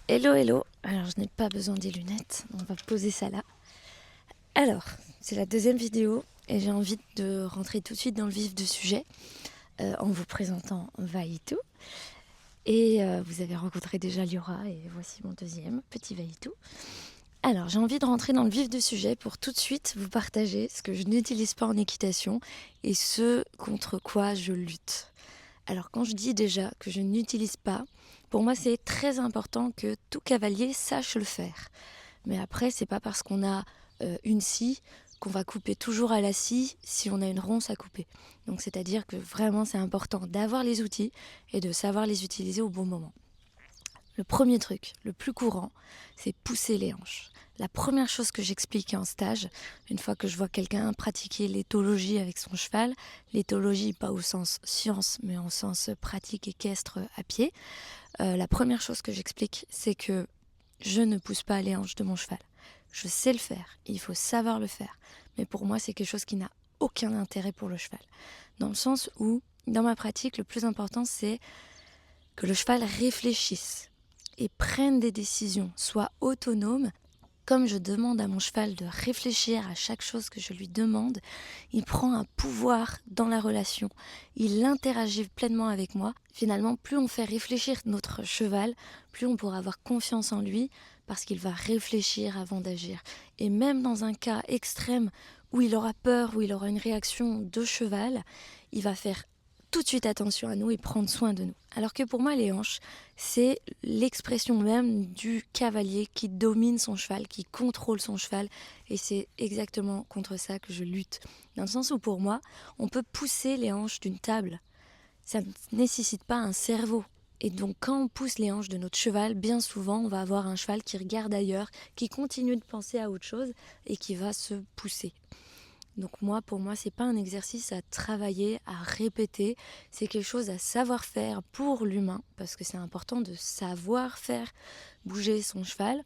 Hello, hello. Alors, je n'ai pas besoin des lunettes. On va poser ça là. Alors, c'est la deuxième vidéo et j'ai envie de rentrer tout de suite dans le vif du sujet en vous présentant Vaïtou. Et vous avez rencontré déjà Liora et voici mon deuxième, petit Vaïtou. Alors, j'ai envie de rentrer dans le vif du sujet pour tout de suite vous partager ce que je n'utilise pas en équitation et ce contre quoi je lutte. Alors, quand je dis déjà que je n'utilise pas, pour moi, c'est très important que tout cavalier sache le faire. Mais après, c'est pas parce qu'on a une scie qu'on va couper toujours à la scie si on a une ronce à couper. Donc, c'est-à-dire que vraiment, c'est important d'avoir les outils et de savoir les utiliser au bon moment. Le premier truc, le plus courant, c'est pousser les hanches. La première chose que j'explique en stage, une fois que je vois quelqu'un pratiquer l'éthologie avec son cheval, l'éthologie pas au sens science, mais au sens pratique équestre à pied, la première chose que j'explique, c'est que je ne pousse pas les hanches de mon cheval. Je sais le faire, il faut savoir le faire. Mais pour moi, c'est quelque chose qui n'a aucun intérêt pour le cheval. Dans le sens où, dans ma pratique, le plus important, c'est que le cheval réfléchisse et prenne des décisions, soit autonome. Comme je demande à mon cheval de réfléchir à chaque chose que je lui demande, il prend un pouvoir dans la relation. Il interagit pleinement avec moi. Finalement, plus on fait réfléchir notre cheval, plus on pourra avoir confiance en lui parce qu'il va réfléchir avant d'agir. Et même dans un cas extrême où il aura peur, où il aura une réaction de cheval, il va faire tout de suite attention à nous et prendre soin de nous. Alors que pour moi, les hanches, c'est l'expression même du cavalier qui domine son cheval, qui contrôle son cheval. Et c'est exactement contre ça que je lutte. Dans le sens où pour moi, on peut pousser les hanches d'une table. Ça ne nécessite pas un cerveau. Et donc quand on pousse les hanches de notre cheval, bien souvent, on va avoir un cheval qui regarde ailleurs, qui continue de penser à autre chose et qui va se pousser. Donc pour moi, c'est pas un exercice à travailler, à répéter. C'est quelque chose à savoir faire pour l'humain, parce que c'est important de savoir faire bouger son cheval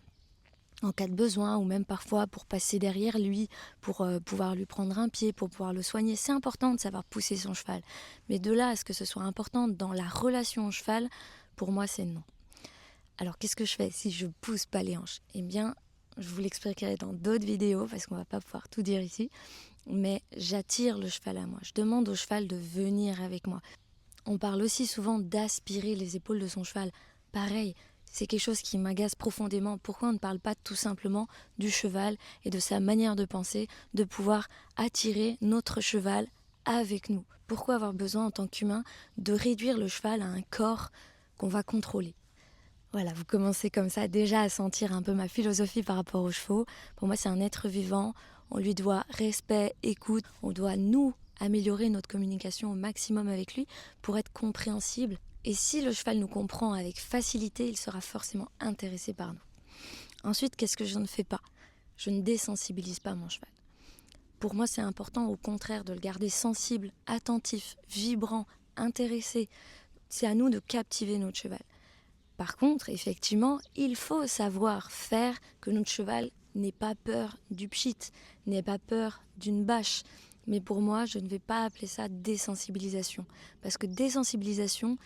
en cas de besoin, ou même parfois pour passer derrière lui, pour pouvoir lui prendre un pied, pour pouvoir le soigner. C'est important de savoir pousser son cheval. Mais de là à ce que ce soit important dans la relation au cheval, pour moi, c'est non. Alors qu'est-ce que je fais si je pousse pas les hanches ? Eh bien, je vous l'expliquerai dans d'autres vidéos, parce qu'on va pas pouvoir tout dire ici. Mais j'attire le cheval à moi. Je demande au cheval de venir avec moi. On parle aussi souvent d'aspirer les épaules de son cheval. Pareil, c'est quelque chose qui m'agace profondément. Pourquoi on ne parle pas tout simplement du cheval et de sa manière de penser, de pouvoir attirer notre cheval avec nous ? Pourquoi avoir besoin en tant qu'humain de réduire le cheval à un corps qu'on va contrôler ? Voilà, vous commencez comme ça déjà à sentir un peu ma philosophie par rapport aux chevaux. Pour moi, c'est un être vivant. On lui doit respect, écoute. On doit nous améliorer notre communication au maximum avec lui pour être compréhensible. Et si le cheval nous comprend avec facilité, il sera forcément intéressé par nous. Ensuite, qu'est-ce que je ne fais pas ? Je ne désensibilise pas mon cheval. Pour moi, c'est important au contraire de le garder sensible, attentif, vibrant, intéressé. C'est à nous de captiver notre cheval. Par contre, effectivement, il faut savoir faire que notre cheval n'ait pas peur du pchit, n'ait pas peur d'une bâche. Mais pour moi, je ne vais pas appeler ça désensibilisation. Parce que désensibilisation,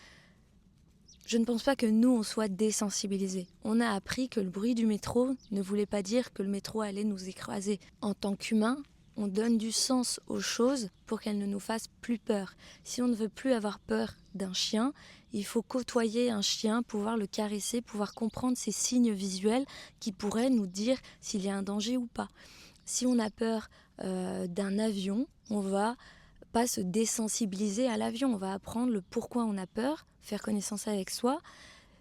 je ne pense pas que nous, on soit désensibilisés. On a appris que le bruit du métro ne voulait pas dire que le métro allait nous écraser. En tant qu'humain, on donne du sens aux choses pour qu'elles ne nous fassent plus peur. Si on ne veut plus avoir peur d'un chien, il faut côtoyer un chien, pouvoir le caresser, pouvoir comprendre ses signes visuels qui pourraient nous dire s'il y a un danger ou pas. Si on a peur d'un avion, on va pas se désensibiliser à l'avion, on va apprendre le pourquoi on a peur, faire connaissance avec soi,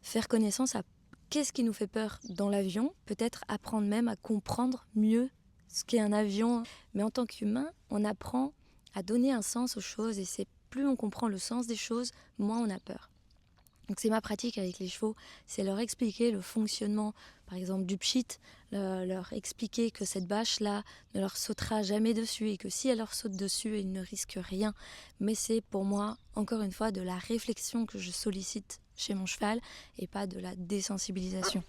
faire connaissance à qu'est-ce qui nous fait peur dans l'avion, peut-être apprendre même à comprendre mieux ce qu'est un avion. Mais en tant qu'humain, on apprend à donner un sens aux choses et c'est plus on comprend le sens des choses, moins on a peur. Donc c'est ma pratique avec les chevaux, c'est leur expliquer le fonctionnement, par exemple du pchit, leur expliquer que cette bâche-là ne leur sautera jamais dessus et que si elle leur saute dessus, ils ne risquent rien. Mais c'est pour moi, encore une fois, de la réflexion que je sollicite chez mon cheval et pas de la désensibilisation.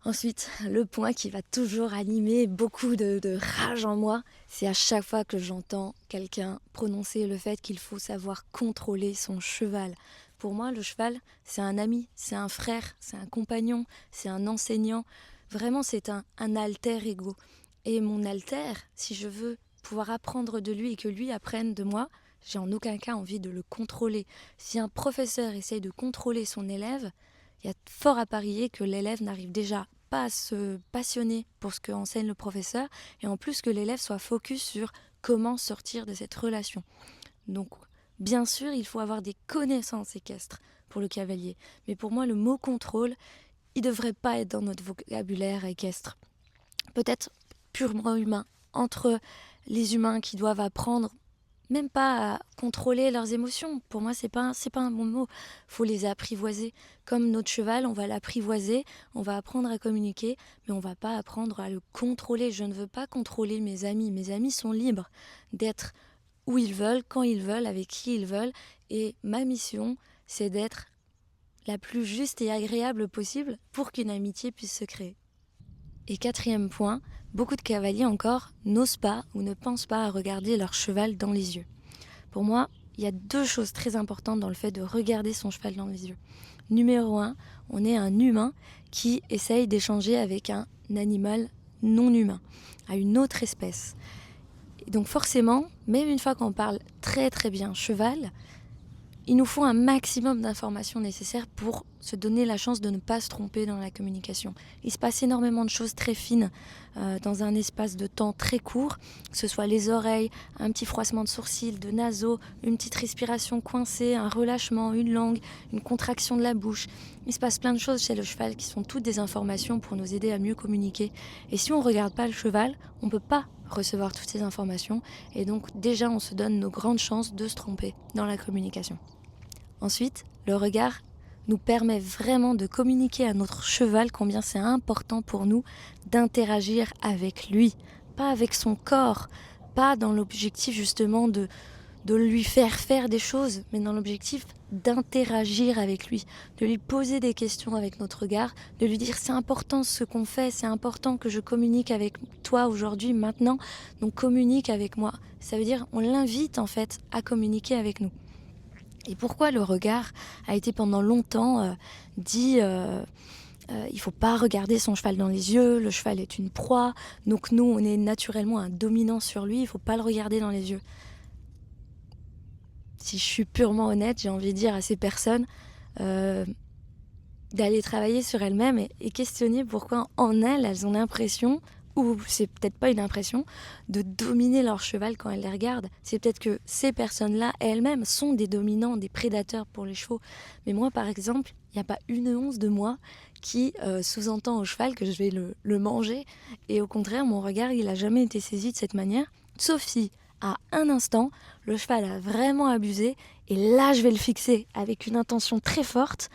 Ensuite, le point qui va toujours animer beaucoup de rage en moi, c'est à chaque fois que j'entends quelqu'un prononcer le fait qu'il faut savoir contrôler son cheval. Pour moi, le cheval, c'est un ami, c'est un frère, c'est un compagnon, c'est un enseignant. Vraiment, c'est un alter ego. Et mon alter, si je veux pouvoir apprendre de lui et que lui apprenne de moi, j'ai en aucun cas envie de le contrôler. Si un professeur essaye de contrôler son élève, il y a fort à parier que l'élève n'arrive déjà pas à se passionner pour ce qu'enseigne le professeur et en plus que l'élève soit focus sur comment sortir de cette relation. Donc, bien sûr, il faut avoir des connaissances équestres pour le cavalier. Mais pour moi, le mot contrôle, il ne devrait pas être dans notre vocabulaire équestre. Peut-être purement humain, entre les humains qui doivent apprendre même pas à contrôler leurs émotions. Pour moi, c'est pas un bon mot. Faut les apprivoiser. Comme notre cheval, on va l'apprivoiser, on va apprendre à communiquer, mais on va pas apprendre à le contrôler. Je ne veux pas contrôler mes amis. Mes amis sont libres d'être où ils veulent, quand ils veulent, avec qui ils veulent. Et ma mission, c'est d'être la plus juste et agréable possible pour qu'une amitié puisse se créer. Et quatrième point, beaucoup de cavaliers encore n'osent pas ou ne pensent pas à regarder leur cheval dans les yeux. Pour moi, il y a deux choses très importantes dans le fait de regarder son cheval dans les yeux. Numéro 1, on est un humain qui essaye d'échanger avec un animal non humain, à une autre espèce. Et donc forcément, même une fois qu'on parle très très bien cheval, il nous faut un maximum d'informations nécessaires pour se donner la chance de ne pas se tromper dans la communication. Il se passe énormément de choses très fines dans un espace de temps très court, que ce soit les oreilles, un petit froissement de sourcils, de naseaux, une petite respiration coincée, un relâchement, une langue, une contraction de la bouche. Il se passe plein de choses chez le cheval qui sont toutes des informations pour nous aider à mieux communiquer. Et si on ne regarde pas le cheval, on ne peut pas recevoir toutes ces informations et donc déjà on se donne nos grandes chances de se tromper dans la communication. Ensuite, le regard nous permet vraiment de communiquer à notre cheval combien c'est important pour nous d'interagir avec lui, pas avec son corps, pas dans l'objectif justement de lui faire des choses, mais dans l'objectif d'interagir avec lui, de lui poser des questions avec notre regard, de lui dire c'est important ce qu'on fait, c'est important que je communique avec toi aujourd'hui, maintenant, donc communique avec moi. Ça veut dire on l'invite en fait à communiquer avec nous. Et pourquoi le regard a été pendant longtemps dit il faut pas regarder son cheval dans les yeux, le cheval est une proie, donc nous on est naturellement un dominant sur lui, il faut pas le regarder dans les yeux. Si je suis purement honnête, j'ai envie de dire à ces personnes d'aller travailler sur elles-mêmes et questionner pourquoi en elles ont l'impression, ou c'est peut-être pas une impression, de dominer leur cheval quand elles les regardent. C'est peut-être que ces personnes-là, elles-mêmes, sont des dominants, des prédateurs pour les chevaux. Mais moi, par exemple, il n'y a pas une once de moi qui sous-entend au cheval que je vais le manger. Et au contraire, mon regard, il n'a jamais été saisi de cette manière, sauf si, à un instant, le cheval a vraiment abusé, et là, je vais le fixer avec une intention très forte.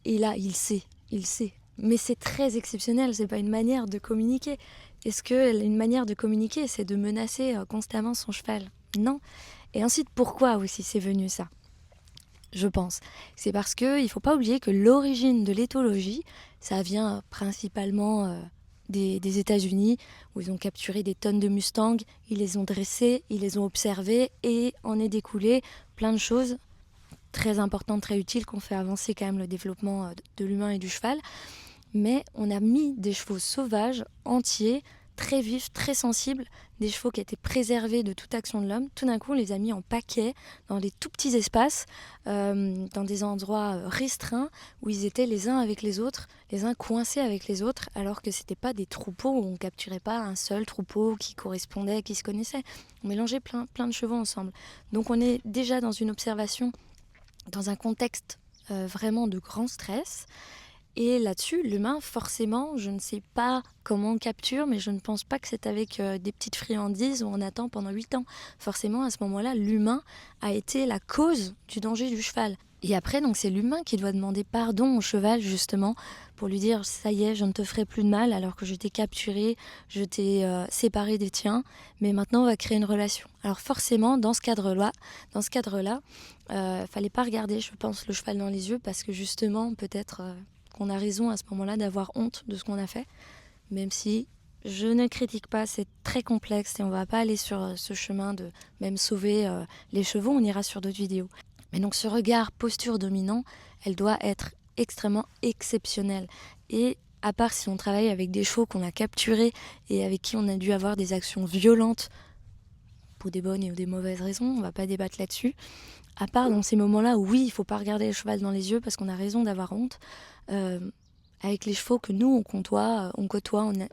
Et là, il sait. Mais c'est très exceptionnel, c'est pas une manière de communiquer. Est-ce que une manière de communiquer, c'est de menacer constamment son cheval ? Non. Et ensuite, pourquoi aussi c'est venu ça ? Je pense. C'est parce qu'il ne faut pas oublier que l'origine de l'éthologie, ça vient principalement des États-Unis, où ils ont capturé des tonnes de mustangs, ils les ont dressés, ils les ont observés, et en est découlé plein de choses très importantes, très utiles, qui ont fait avancer quand même le développement de l'humain et du cheval. Mais on a mis des chevaux sauvages, entiers, très vifs, très sensibles, des chevaux qui étaient préservés de toute action de l'homme. Tout d'un coup, on les a mis en paquets, dans des tout petits espaces, dans des endroits restreints, où ils étaient les uns avec les autres, les uns coincés avec les autres, alors que ce n'étaient pas des troupeaux, où on ne capturait pas un seul troupeau qui correspondait, qui se connaissait. On mélangeait plein de chevaux ensemble. Donc on est déjà dans une observation, dans un contexte vraiment de grand stress. Et là-dessus, l'humain, forcément, je ne sais pas comment on capture, mais je ne pense pas que c'est avec des petites friandises où on attend pendant 8 ans. Forcément, à ce moment-là, l'humain a été la cause du danger du cheval. Et après, donc, c'est l'humain qui doit demander pardon au cheval, justement, pour lui dire « ça y est, je ne te ferai plus de mal alors que je t'ai capturé, je t'ai séparé des tiens, mais maintenant, on va créer une relation. » Alors forcément, dans ce cadre-là, fallait pas regarder, je pense, le cheval dans les yeux parce que justement, peut-être... qu'on a raison à ce moment-là d'avoir honte de ce qu'on a fait, même si je ne critique pas, c'est très complexe et on ne va pas aller sur ce chemin de même sauver les chevaux, on ira sur d'autres vidéos. Mais donc ce regard posture dominant, elle doit être extrêmement exceptionnelle. Et à part si on travaille avec des chevaux qu'on a capturés et avec qui on a dû avoir des actions violentes pour des bonnes et des mauvaises raisons, on ne va pas débattre là-dessus. À part dans ces moments-là où oui, il ne faut pas regarder le cheval dans les yeux parce qu'on a raison d'avoir honte, avec les chevaux que nous, on côtoie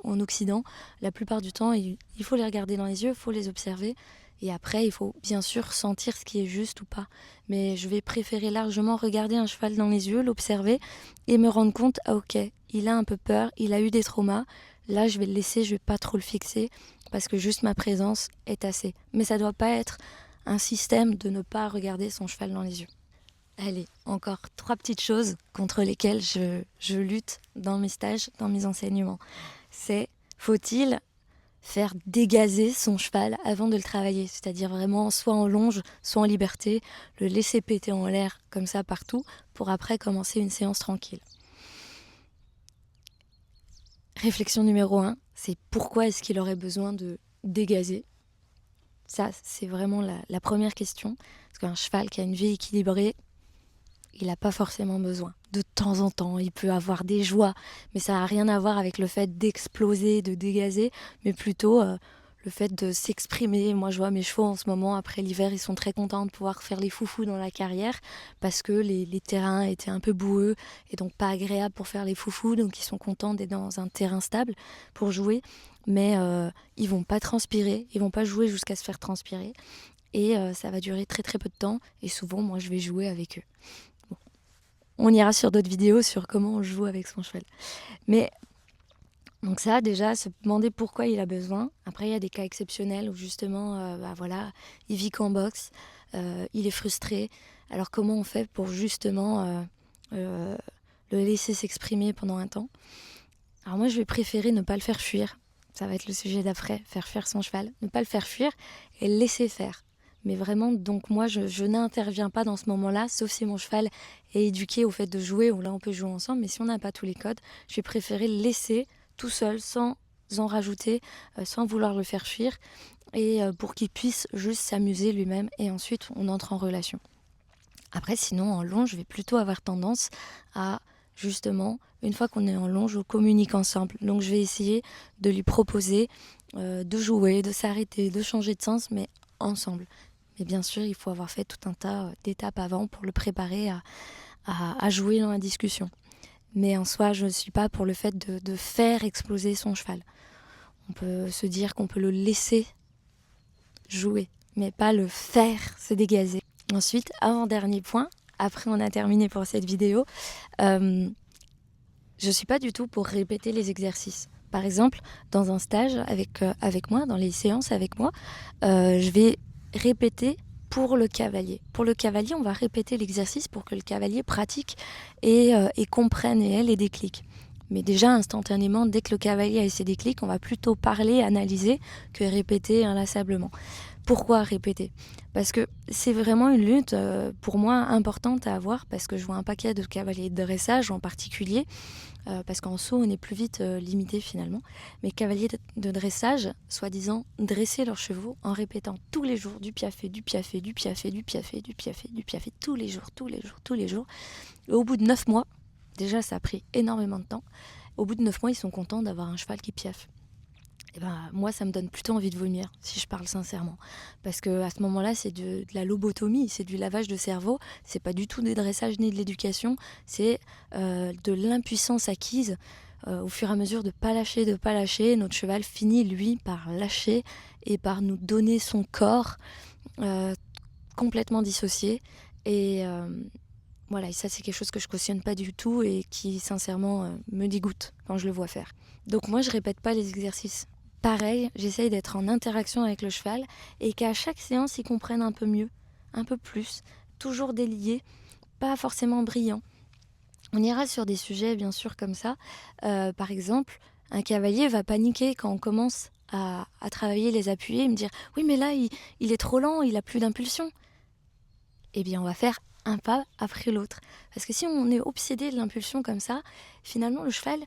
en Occident, la plupart du temps, il faut les regarder dans les yeux, il faut les observer. Et après, il faut bien sûr sentir ce qui est juste ou pas. Mais je vais préférer largement regarder un cheval dans les yeux, l'observer et me rendre compte, ah ok, il a un peu peur, il a eu des traumas. Là, je vais le laisser, je vais pas trop le fixer parce que juste ma présence est assez. Mais ça doit pas être un système de ne pas regarder son cheval dans les yeux. Allez, encore 3 petites choses contre lesquelles je lutte dans mes stages, dans mes enseignements. C'est, faut-il faire dégazer son cheval avant de le travailler, c'est-à-dire vraiment soit en longe, soit en liberté, le laisser péter en l'air comme ça partout, pour après commencer une séance tranquille. Réflexion numéro 1, c'est pourquoi est-ce qu'il aurait besoin de dégazer ? Ça, c'est vraiment la première question, parce qu'un cheval qui a une vie équilibrée, il n'a pas forcément besoin. De temps en temps, il peut avoir des joies, mais ça n'a rien à voir avec le fait d'exploser, de dégazer, mais plutôt le fait de s'exprimer. Moi, je vois mes chevaux en ce moment, après l'hiver, ils sont très contents de pouvoir faire les foufous dans la carrière, parce que les terrains étaient un peu boueux, et donc pas agréables pour faire les foufous, donc ils sont contents d'être dans un terrain stable pour jouer, mais ils vont pas transpirer, ils vont pas jouer jusqu'à se faire transpirer, et ça va durer très très peu de temps, et souvent, moi, je vais jouer avec eux. On ira sur d'autres vidéos sur comment on joue avec son cheval. Mais donc ça, déjà, se demander pourquoi il a besoin. Après, il y a des cas exceptionnels où justement, il vit qu'en boxe, il est frustré. Alors comment on fait pour justement le laisser s'exprimer pendant un temps ? Alors moi, je vais préférer ne pas le faire fuir. Ça va être le sujet d'après, faire fuir son cheval. Ne pas le faire fuir et le laisser faire. Mais vraiment, donc moi, je n'interviens pas dans ce moment-là, sauf si mon cheval est éduqué au fait de jouer, ou là, on peut jouer ensemble. Mais si on n'a pas tous les codes, je vais préférer le laisser tout seul, sans en rajouter, sans vouloir le faire fuir, et pour qu'il puisse juste s'amuser lui-même, et ensuite, on entre en relation. Après, sinon, en longe, je vais plutôt avoir tendance à, justement, une fois qu'on est en longe, on communique ensemble. Donc, je vais essayer de lui proposer de jouer, de s'arrêter, de changer de sens, mais ensemble. Mais bien sûr, il faut avoir fait tout un tas d'étapes avant pour le préparer à jouer dans la discussion. Mais en soi, je ne suis pas pour le fait de faire exploser son cheval. On peut se dire qu'on peut le laisser jouer, mais pas le faire se dégazer. Ensuite, avant-dernier point, après on a terminé pour cette vidéo, je ne suis pas du tout pour répéter les exercices. Par exemple, dans un stage avec moi, dans les séances avec moi, je vais répéter pour le cavalier. Pour le cavalier, on va répéter l'exercice pour que le cavalier pratique et comprenne et ait les déclics. Mais déjà, instantanément, dès que le cavalier a ses déclics, on va plutôt parler, analyser, que répéter inlassablement. Pourquoi répéter ? Parce que c'est vraiment une lutte, pour moi, importante à avoir, parce que je vois un paquet de cavaliers de dressage en particulier, parce qu'en saut, on est plus vite limité finalement. Mais cavaliers de dressage, soi-disant, dresser leurs chevaux en répétant tous les jours du piafé, du piafé, du piafé, du piafé, du piafé, du piafé, tous les jours, tous les jours, tous les jours. Et au bout de 9 mois, déjà ça a pris énormément de temps, au bout de 9 mois, ils sont contents d'avoir un cheval qui piaffe. Et ben, moi, ça me donne plutôt envie de vomir, si je parle sincèrement. Parce qu'à ce moment-là, c'est de la lobotomie, c'est du lavage de cerveau. C'est pas du tout des dressages ni de l'éducation. C'est de l'impuissance acquise au fur et à mesure de pas lâcher. Notre cheval finit, lui, par lâcher et par nous donner son corps complètement dissocié. Et voilà, et ça, c'est quelque chose que je cautionne pas du tout et qui, sincèrement, me dégoûte quand je le vois faire. Donc moi, je répète pas les exercices. Pareil, j'essaye d'être en interaction avec le cheval et qu'à chaque séance, il comprenne un peu mieux, un peu plus, toujours délié, pas forcément brillant. On ira sur des sujets, bien sûr, comme ça. Par exemple, un cavalier va paniquer quand on commence à travailler les appuyer et me dire « Oui, mais là, il est trop lent, il a plus d'impulsion. » Eh bien, on va faire un pas après l'autre. Parce que si on est obsédé de l'impulsion comme ça, finalement, le cheval...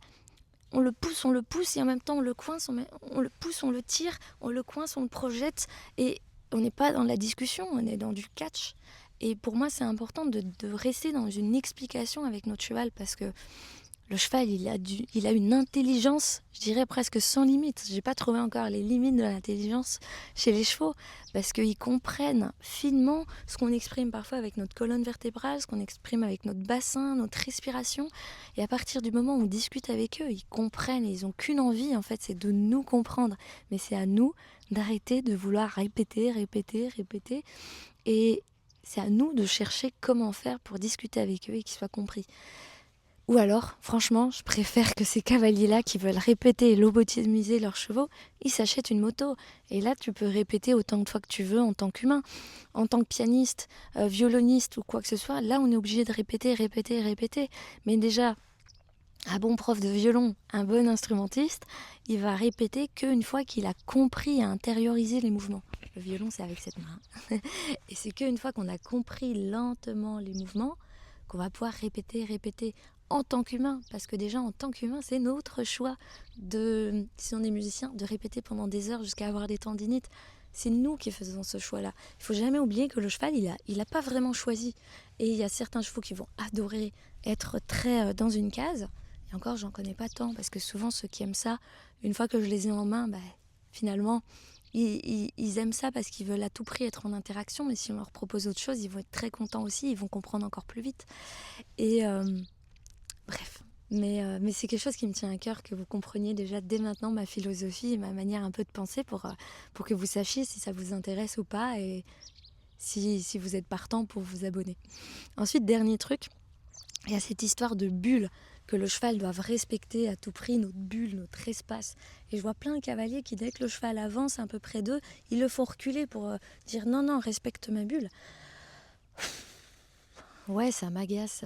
on le pousse et en même temps on le coince, on le pousse, on le tire, on le coince, on le projette et on n'est pas dans la discussion, on est dans du catch. Et pour moi, c'est important de rester dans une explication avec notre cheval parce que le cheval, il a une intelligence, je dirais presque sans limite. J'ai pas trouvé encore les limites de l'intelligence chez les chevaux parce qu'ils comprennent finement ce qu'on exprime parfois avec notre colonne vertébrale, ce qu'on exprime avec notre bassin, notre respiration. Et à partir du moment où on discute avec eux, ils comprennent et ils n'ont qu'une envie, en fait, c'est de nous comprendre. Mais c'est à nous d'arrêter de vouloir répéter, répéter, répéter. Et c'est à nous de chercher comment faire pour discuter avec eux et qu'ils soient compris. Ou alors, franchement, je préfère que ces cavaliers-là qui veulent répéter et lobotomiser leurs chevaux, ils s'achètent une moto. Et là, tu peux répéter autant de fois que tu veux en tant qu'humain. En tant que pianiste, violoniste ou quoi que ce soit, là, on est obligé de répéter, répéter, répéter. Mais déjà, un bon prof de violon, un bon instrumentiste, il va répéter qu'une fois qu'il a compris et intériorisé les mouvements. Le violon, c'est avec cette main. Et c'est qu'une fois qu'on a compris lentement les mouvements, qu'on va pouvoir répéter, répéter en tant qu'humain. Parce que déjà, en tant qu'humain, c'est notre choix, si on est musicien, de répéter pendant des heures jusqu'à avoir des tendinites. C'est nous qui faisons ce choix-là. Il ne faut jamais oublier que le cheval, il a pas vraiment choisi. Et il y a certains chevaux qui vont adorer être très dans une case. Et encore, j'en connais pas tant, parce que souvent, ceux qui aiment ça, une fois que je les ai en main, finalement, ils aiment ça parce qu'ils veulent à tout prix être en interaction, mais si on leur propose autre chose, ils vont être très contents aussi, ils vont comprendre encore plus vite. Et bref, mais c'est quelque chose qui me tient à cœur, que vous compreniez déjà dès maintenant ma philosophie et ma manière un peu de penser pour que vous sachiez si ça vous intéresse ou pas et si vous êtes partant pour vous abonner. Ensuite, dernier truc, il y a cette histoire de bulle, que le cheval doit respecter à tout prix, notre bulle, notre espace. Et je vois plein de cavaliers qui, dès que le cheval avance un peu près d'eux, ils le font reculer pour dire non, non, respecte ma bulle. Ouais, ça m'agace,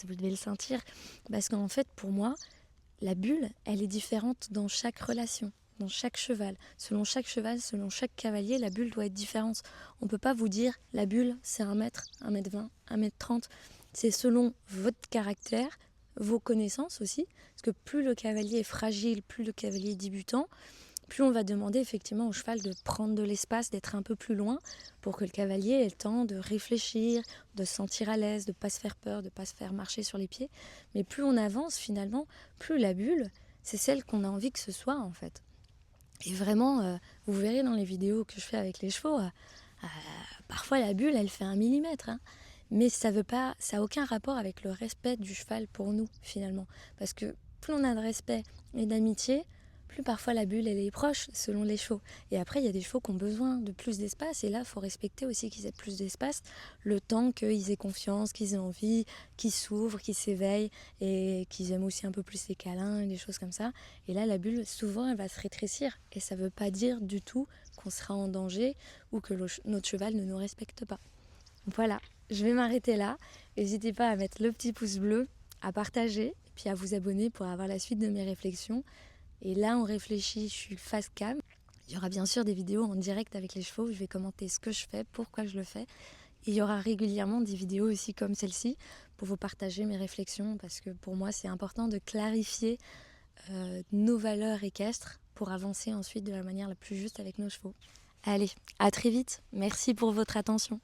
vous devez le sentir. Parce qu'en fait, pour moi, la bulle, elle est différente dans chaque relation, dans chaque cheval. Selon chaque cavalier, la bulle doit être différente. On ne peut pas vous dire, la bulle, c'est 1 mètre, 1m20, 1m30. C'est selon votre caractère, vos connaissances aussi. Parce que plus le cavalier est fragile, plus le cavalier est débutant, plus on va demander effectivement au cheval de prendre de l'espace, d'être un peu plus loin pour que le cavalier ait le temps de réfléchir, de se sentir à l'aise, de ne pas se faire peur, de ne pas se faire marcher sur les pieds. Mais plus on avance finalement, plus la bulle, c'est celle qu'on a envie que ce soit en fait. Et vraiment, vous verrez dans les vidéos que je fais avec les chevaux, parfois la bulle, elle fait 1 millimètre. Hein. Mais ça n'a aucun rapport avec le respect du cheval pour nous finalement. Parce que plus on a de respect et d'amitié, plus parfois la bulle elle est proche selon les chevaux. Et après il y a des chevaux qui ont besoin de plus d'espace et là il faut respecter aussi qu'ils aient plus d'espace le temps qu'ils aient confiance, qu'ils aient envie, qu'ils s'ouvrent, qu'ils s'éveillent et qu'ils aiment aussi un peu plus les câlins et des choses comme ça. Et là la bulle souvent elle va se rétrécir et ça veut pas dire du tout qu'on sera en danger ou que notre cheval ne nous respecte pas. Voilà, je vais m'arrêter là. N'hésitez pas à mettre le petit pouce bleu, à partager et puis à vous abonner pour avoir la suite de mes réflexions. Et là, on réfléchit, je suis face cam. Il y aura bien sûr des vidéos en direct avec les chevaux où je vais commenter ce que je fais, pourquoi je le fais. Et il y aura régulièrement des vidéos aussi comme celle-ci pour vous partager mes réflexions parce que pour moi, c'est important de clarifier nos valeurs équestres pour avancer ensuite de la manière la plus juste avec nos chevaux. Allez, à très vite. Merci pour votre attention.